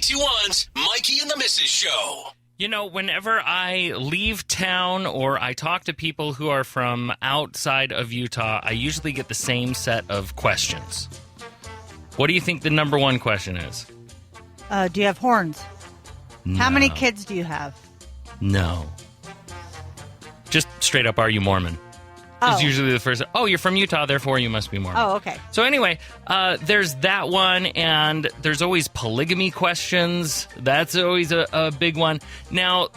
B92.1's Mikey and the Missus Show. You know, whenever I leave town or I talk to people who are from outside of Utah, I usually get the same set of questions. What do you think the number one question is? Do you have horns? No. How many kids do you have? No. Just straight up, are you Mormon? Oh. Is usually the first. Oh, you're from Utah, therefore you must be Mormon. Oh, okay. So anyway, there's that one, and there's always polygamy questions. That's always a big one. Now,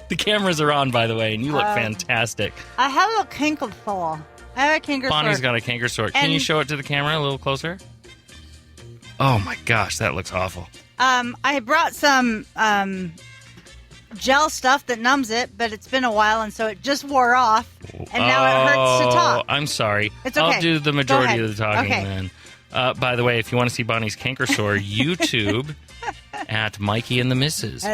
the cameras are on, by the way, and you look fantastic. I have a canker sore. I have a canker sore. Bonnie's got a canker sore. Can you show it to the camera a little closer? Oh my gosh, that looks awful. I brought some gel stuff that numbs it, but it's been a while, and so it just wore off, and now it hurts to talk. I'm sorry. It's okay. I'll do the majority of the talking Okay. then. By the way, if you want to see Bonnie's canker sore, YouTube at Mikey and the Missus.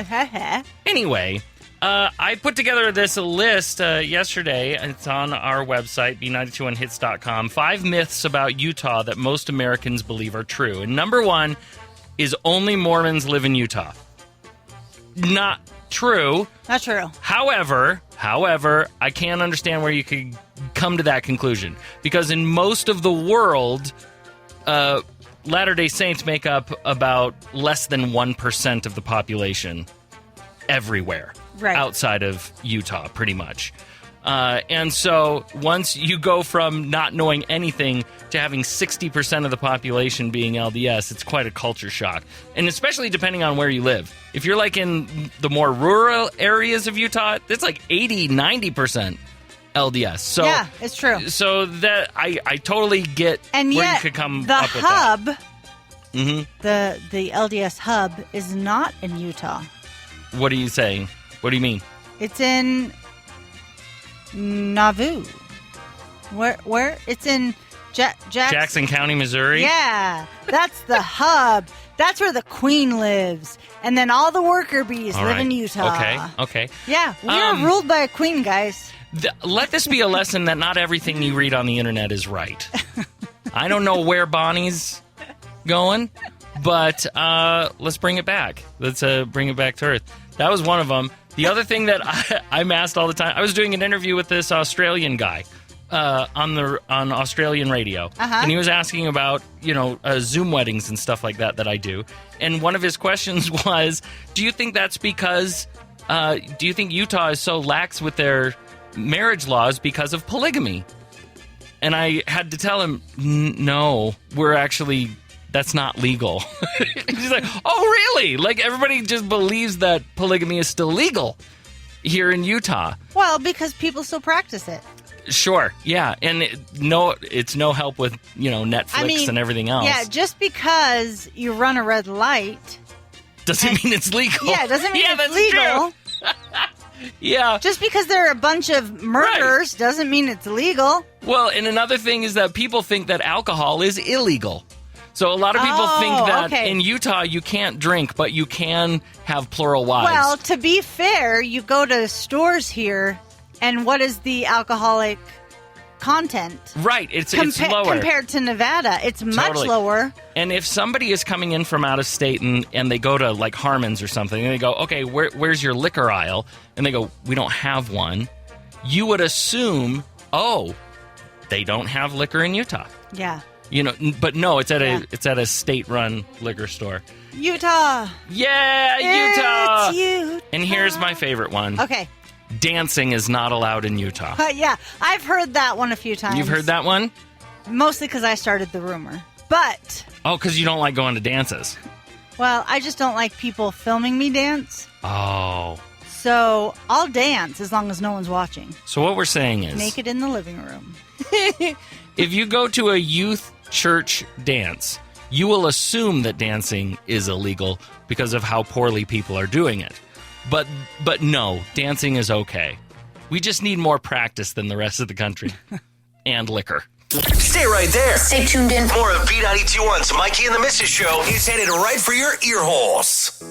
Anyway, I put together this list yesterday. It's on our website, b921hits.com. 5 myths about Utah that most Americans believe are true. And number one is only Mormons live in Utah. Not true. Not true. However, I can't understand where you could come to that conclusion. Because in most of the world, Latter-day Saints make up about less than 1% of the population everywhere. Right. Outside of Utah, pretty much. And so once you go from not knowing anything to having 60% of the population being LDS, it's quite a culture shock. And especially depending on where you live. If you're like in the more rural areas of Utah, it's like 80, 90% LDS. So, yeah, it's true. So that I totally get and where yet, you could come the up with hub, that. Mm-hmm. the LDS hub is not in Utah. What are you saying? What do you mean? It's in Nauvoo. Where? It's in Jackson County, Missouri? Yeah, that's the hub. That's where the queen lives. And then all the worker bees live in Utah. Okay. Yeah, we are ruled by a queen, guys. Let this be a lesson that not everything you read on the internet is right. I don't know where Bonnie's going, but let's bring it back. Let's bring it back to earth. That was one of them. The other thing that I'm asked all the time, I was doing an interview with this Australian guy on Australian radio, and he was asking about Zoom weddings and stuff like that I do. And one of his questions was, do you think that's because do you think Utah is so lax with their marriage laws because of polygamy? And I had to tell him, no, that's not legal. He's like, oh, really? Like, everybody just believes that polygamy is still legal here in Utah. Well, because people still practice it. Sure, yeah. And it's no help with, Netflix and everything else. Yeah, just because you run a red light... doesn't mean it's legal. Yeah, doesn't mean it's legal. Yeah. Just because there are a bunch of murders doesn't mean it's legal. Well, and another thing is that people think that alcohol is illegal. So a lot of people think that in Utah you can't drink, but you can have plural wives. Well, to be fair, you go to stores here, and what is the alcoholic content? Right, it's lower. Compared to Nevada, it's much lower. And if somebody is coming in from out of state and they go to like Harmon's or something, and they go, okay, where's your liquor aisle? And they go, we don't have one. You would assume, they don't have liquor in Utah. Yeah. But no, it's at a state-run liquor store. Utah. Yeah, Utah. It's Utah. And here's my favorite one. Okay. Dancing is not allowed in Utah. Yeah, I've heard that one a few times. You've heard that one? Mostly because I started the rumor. But... Oh, because you don't like going to dances. Well, I just don't like people filming me dance. Oh. So I'll dance as long as no one's watching. So what we're saying is... Naked in the living room. If you go to a youth church dance, you will assume that dancing is illegal because of how poorly people are doing it. But no, dancing is okay. We just need more practice than the rest of the country. And liquor. Stay right there. Stay tuned in. More of B92.1's Mikey and the Missus Show is headed right for your ear holes.